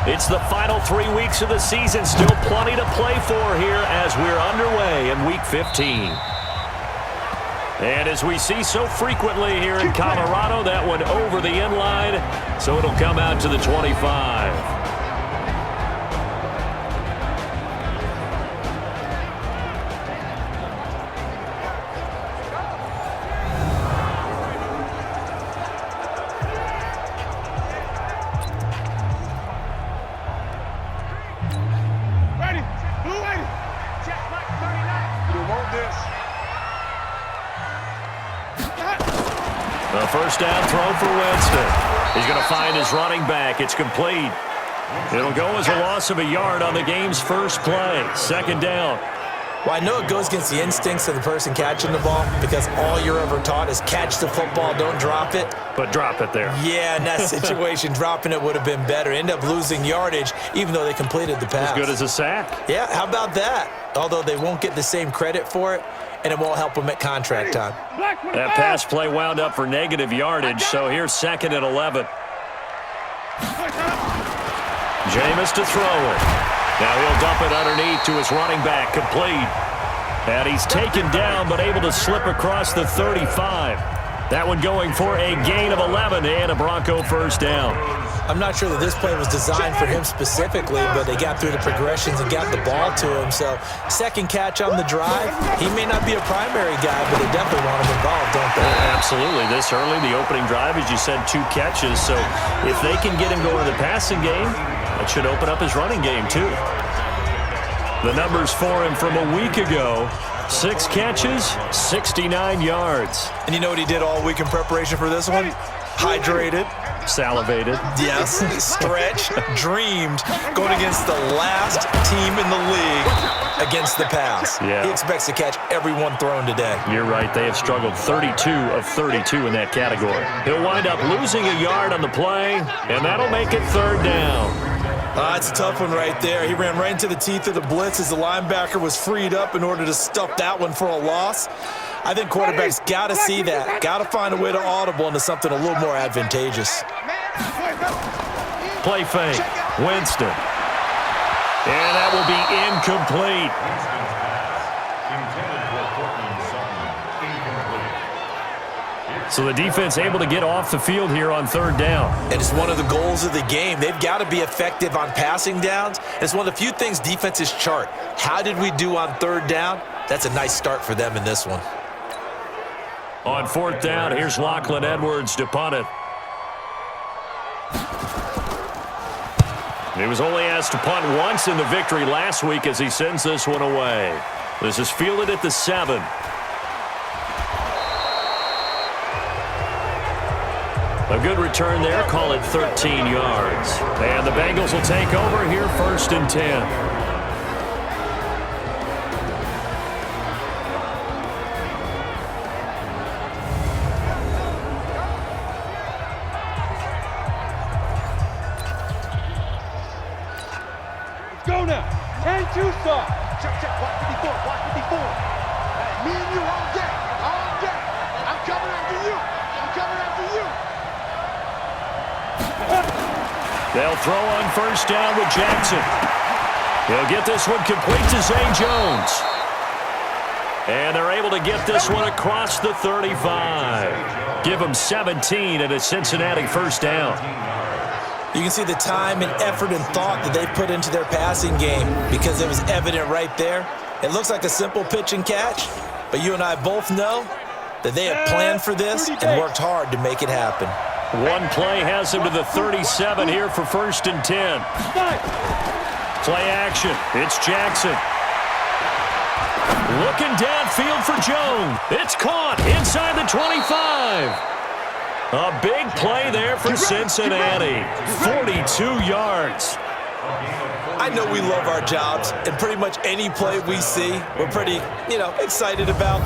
It's the final 3 weeks of the season. Still plenty to play for here as we're underway in Week 15. And as we see so frequently here in Colorado, that one over the end line, so it'll come out to the 25. The first down throw for Winston. He's going to find his running back. It's complete. It'll go as a loss of a yard on the game's first play. Second down. Well, I know it goes against the instincts of the person catching the ball because all you're ever taught is catch the football, don't drop it. But drop it there. Yeah, in that situation, dropping it would have been better. End up losing yardage, even though they completed the pass. As good as a sack. Yeah, how about that? Although they won't get the same credit for it, and it won't help them at contract time. That pass play wound up for negative yardage, so here's 2nd and 11. Jameis to throw it. Now he'll dump it underneath to his running back, complete. And he's taken down, but able to slip across the 35. That one going for a gain of 11 and a Bronco first down. I'm not sure that this play was designed for him specifically, but they got through the progressions and got the ball to him. So, second catch on the drive. He may not be a primary guy, but they definitely want him involved, don't they? Absolutely. This early, the opening drive, as you said, 2 catches. So, if they can get him going to the passing game, that should open up his running game, too. The numbers for him from a week ago: 6 catches, 69 yards. And you know what he did all week in preparation for this one? Hydrated. Salivated. Yes, stretched, dreamed, going against the last team in the league against the pass. Yeah. He expects to catch every one thrown today. You're right. They have struggled 32 of 32 in that category. He'll wind up losing a yard on the play, and that'll make it 3rd down. It's a tough one right there. He ran right into the teeth of the blitz as the linebacker was freed up in order to stuff that one for a loss. I think quarterbacks got to see that. Got to find a way to audible into something a little more advantageous. Play fake. Winston. And that will be incomplete. So the defense able to get off the field here on 3rd down. And it's one of the goals of the game. They've got to be effective on passing downs. It's one of the few things defenses chart. How did we do on 3rd down? That's a nice start for them in this one. On 4th down, here's Lachlan Edwards to punt it. He was only asked to punt once in the victory last week as he sends this one away. This is fielded at the 7. A good return there, call it 13 yards. And the Bengals will take over here 1st and 10. Go now. 10-2 start. Check. Watch 54. Watch 54. Me and you all day. All day. I'm coming after you. I'm coming after you. They'll throw on 1st down with Jackson. He'll get this one complete to Zay Jones. And they're able to get this one across the 35. Give them 17 and a Cincinnati first down. You can see the time and effort and thought that they put into their passing game because it was evident right there. It looks like a simple pitch and catch, but you and I both know that they have planned for this and worked hard to make it happen. One play has him to the 37 here for 1st and 10. Play action. It's Jackson. Looking downfield for Jones. It's caught inside the 25. A big play there for Cincinnati. 42 yards. I know we love our jobs, and pretty much any play we see, we're pretty, excited about.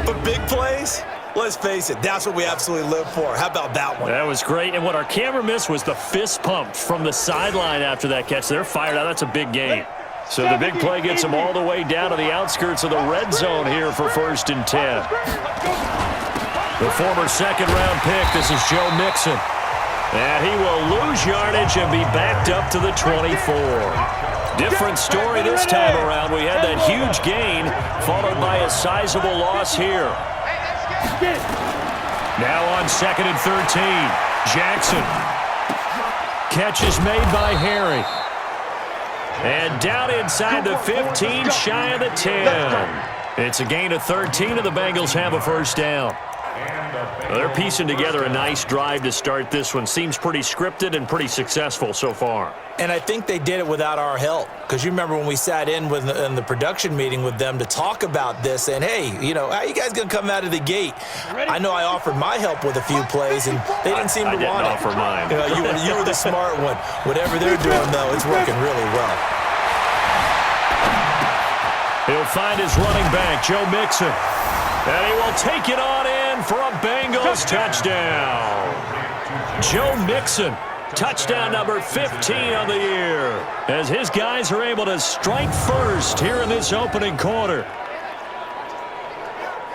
But big plays, let's face it, that's what we absolutely live for. How about that one? That was great, and what our camera missed was the fist pump from the sideline after that catch. They're fired out. That's a big gain. So the big play gets them all the way down to the outskirts of the red zone here for 1st and 10. The former 2nd-round pick, this is Joe Mixon. And he will lose yardage and be backed up to the 24. Different story this time around. We had that huge gain, followed by a sizable loss here. Now on 2nd and 13, Jackson. Catch is made by Harry. And down inside the 15, shy of the 10. It's a gain of 13, and the Bengals have a first down. They're piecing together a nice drive to start this one. Seems pretty scripted and pretty successful so far. And I think they did it without our help. Because you remember when we sat in the production meeting with them to talk about this, and hey, you know, how are you guys going to come out of the gate? I know I offered my help with a few plays, and they didn't seem to want it. I didn't offer mine. You were the smart one. Whatever they're doing, though, it's working really well. He'll find his running back, Joe Mixon. And he will take it on in for a Bengals touchdown. Joe Mixon, touchdown number 15 on the year, as his guys are able to strike first here in this opening quarter.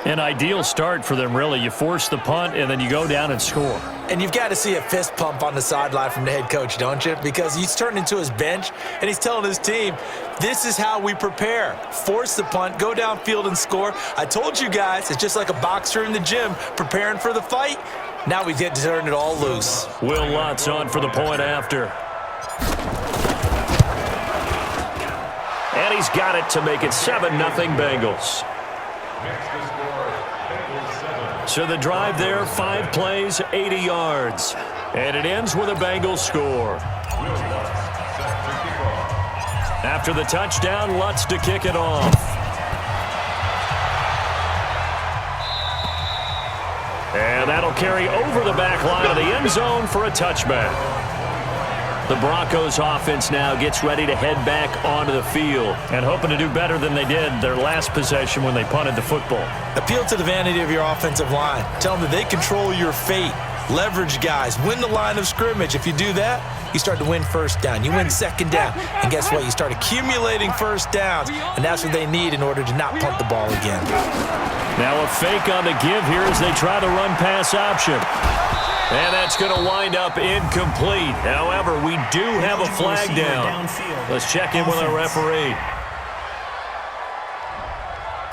An ideal start for them, really. You force the punt, and then you go down and score. And you've got to see a fist pump on the sideline from the head coach, don't you? Because he's turned into his bench, and he's telling his team, this is how we prepare. Force the punt, go downfield and score. I told you guys, it's just like a boxer in the gym preparing for the fight. Now we get to turn it all loose. Will Lutz on for the point after. And he's got it to make it 7-0 Bengals. So the drive there, 5 plays, 80 yards. And it ends with a Bengals score. After the touchdown, Lutz to kick it off. And that'll carry over the back line of the end zone for a touchback. The Broncos offense now gets ready to head back onto the field and hoping to do better than they did their last possession when they punted the football. Appeal to the vanity of your offensive line. Tell them that they control your fate. Leverage guys. Win the line of scrimmage. If you do that, you start to win first down. You win second down. And guess what? You start accumulating first downs. And that's what they need in order to not punt the ball again. Now a fake on the give here as they try the run-pass option. And that's going to wind up incomplete. However, we do have a flag down. Let's check in with our referee.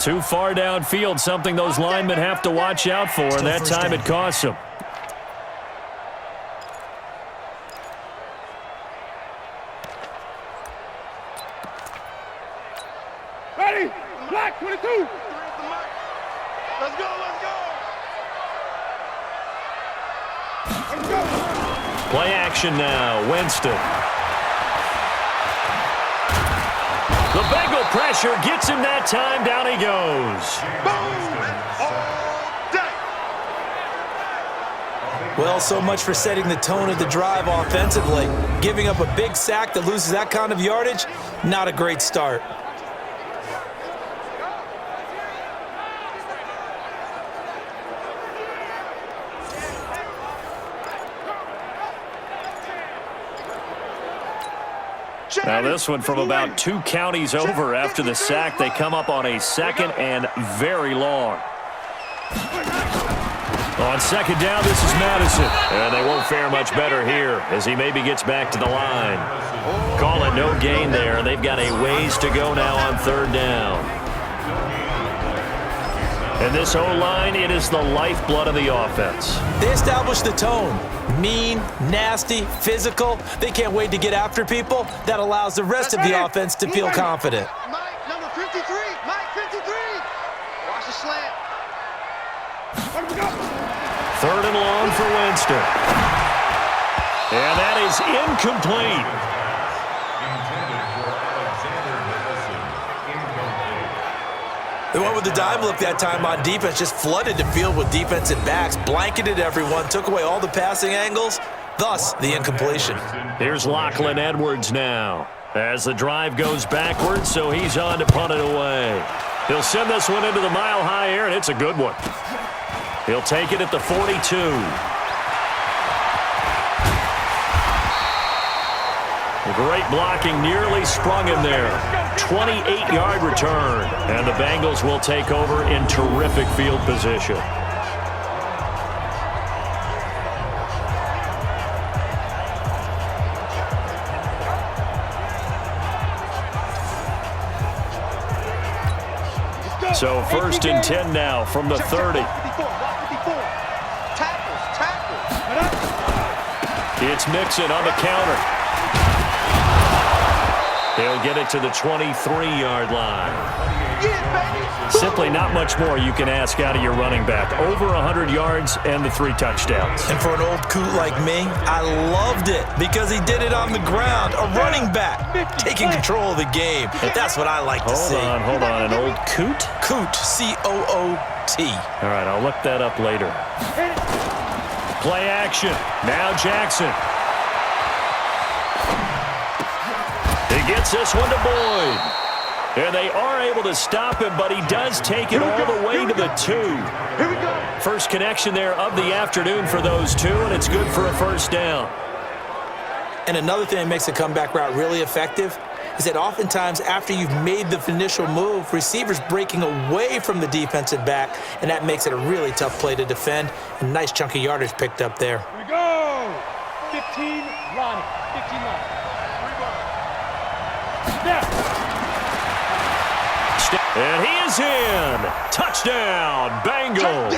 Too far downfield, something those linemen have to watch out for, and that time it costs them. Ready? Black 22. Let's go, let's go. Let's go. Play action now, Winston. The Bengal pressure gets him that time. Down he goes. Well, so much for setting the tone of the drive offensively. Giving up a big sack that loses that kind of yardage, not a great start. Now this one from about 2 counties over after the sack. They come up on a 2nd and very long. On 2nd down, this is Madison. And they won't fare much better here as he maybe gets back to the line. Call it no gain there. They've got a ways to go now on 3rd down. And this O-line, it is the lifeblood of the offense. They established the tone. Mean, nasty, physical. They can't wait to get after people. That allows the rest of the offense to feel confident. Mike, number 53. Mike, 53. Watch the slant. 3rd and long for Winston. And that is incomplete. They went with the dime look that time on defense, just flooded the field with defensive backs, blanketed everyone, took away all the passing angles, thus the incompletion. Here's Lachlan Edwards now as the drive goes backwards, so he's on to punt it away. He'll send this one into the mile-high air, and it's a good one. He'll take it at the 42. Great blocking, nearly sprung him there. 28-yard return, and the Bengals will take over in terrific field position. So 1st and 10 now from the 30. It's Mixon on the counter. He'll get it to the 23-yard line. Simply not much more you can ask out of your running back. Over 100 yards and the 3 touchdowns. And for an old coot like me, I loved it because he did it on the ground. A running back taking control of the game. That's what I like to see. Hold on. An old coot? Coot, C-O-O-T. All right, I'll look that up later. Play action. Now Jackson. He gets this one to Boyd. And they are able to stop him, but he does take it all the way to the 2. First connection there of the afternoon for those 2, and it's good for a first down. And another thing that makes a comeback route really effective is that oftentimes after you've made the initial move, receivers breaking away from the defensive back, and that makes it a really tough play to defend. A nice chunk of yardage picked up there. Here we go. 15, Ronnie. 15 line. Now. And he is in. Touchdown, Bengals.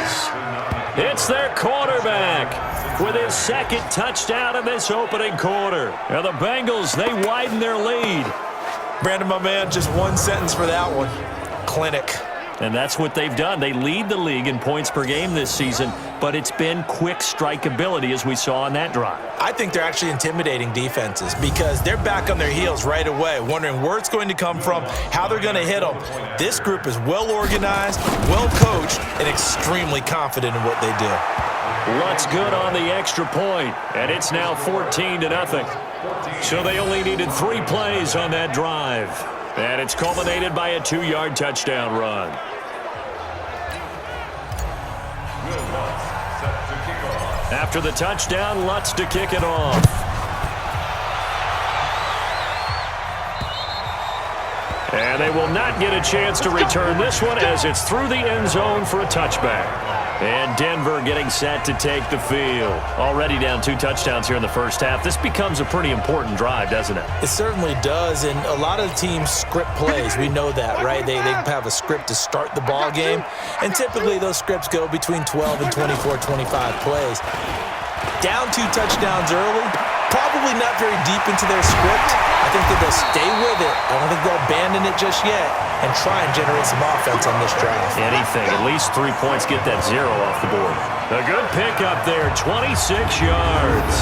It's their quarterback with his 2nd touchdown in this opening quarter. And the Bengals, they widen their lead. Brandon, my man, just one sentence for that one. Clinic. And that's what they've done. They lead the league in points per game this season, but it's been quick strikeability as we saw on that drive. I think they're actually intimidating defenses because they're back on their heels right away, wondering where it's going to come from, how they're going to hit them. This group is well organized, well coached, and extremely confident in what they do. Lutz good on the extra point, and it's now 14-0. So they only needed 3 plays on that drive. And it's culminated by a 2-yard touchdown run. After the touchdown, Lutz to kick it off. And they will not get a chance to return this one as it's through the end zone for a touchback. And Denver getting set to take the field. Already down 2 touchdowns here in the first half. This becomes a pretty important drive, doesn't it? It certainly does, and a lot of teams script plays. We know that, right? They have a script to start the ball game, and typically those scripts go between 12 and 24, 25 plays. Down 2 touchdowns early, probably not very deep into their script. I think that they'll stay with it. I don't think they'll abandon it just yet and try and generate some offense on this drive. Anything. At least 3 points. Get that 0 off the board. A good pickup there. 26 yards.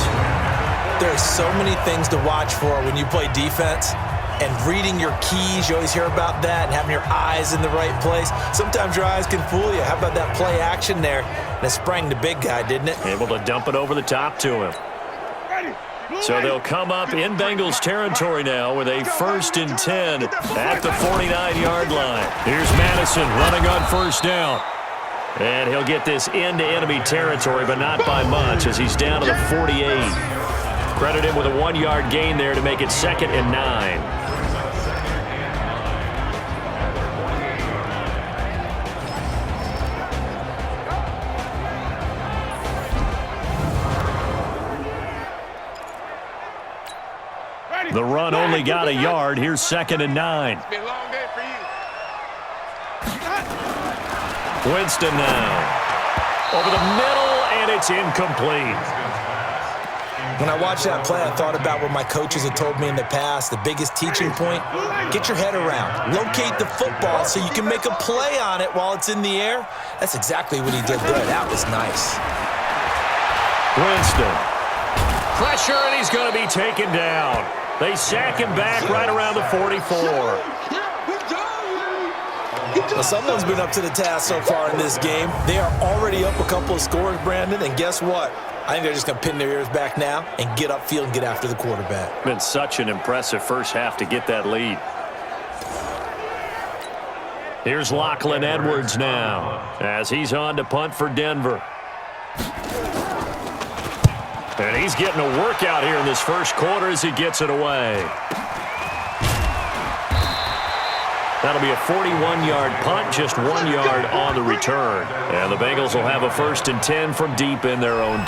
There are so many things to watch for when you play defense. And reading your keys, you always hear about that, and having your eyes in the right place. Sometimes your eyes can fool you. How about that play action there? And it sprang the big guy, didn't it? Able to dump it over the top to him. So they'll come up in Bengals territory now with a 1st and 10 at the 49-yard line. Here's Madison running on first down. And he'll get this into enemy territory, but not by much as he's down to the 48. Credit him with a 1-yard gain there to make it 2nd and 9. The run only got a yard. Here's 2nd and 9. It's been a long day for you. Winston now. Over the middle, and it's incomplete. When I watched that play, I thought about what my coaches had told me in the past. The biggest teaching point, get your head around. Locate the football so you can make a play on it while it's in the air. That's exactly what he did there. That was nice. Winston. Pressure, and he's going to be taken down. They sack him back right around the 44. Well, someone's been up to the task so far in this game. They are already up a couple of scores, Brandon, and guess what? I think they're just going to pin their ears back now and get upfield and get after the quarterback. Been such an impressive first half to get that lead. Here's Lachlan Edwards now as he's on to punt for Denver. And he's getting a workout here in this first quarter as he gets it away. That'll be a 41-yard punt, just 1 yard on the return. And the Bengals will have a 1st and 10 from deep in their own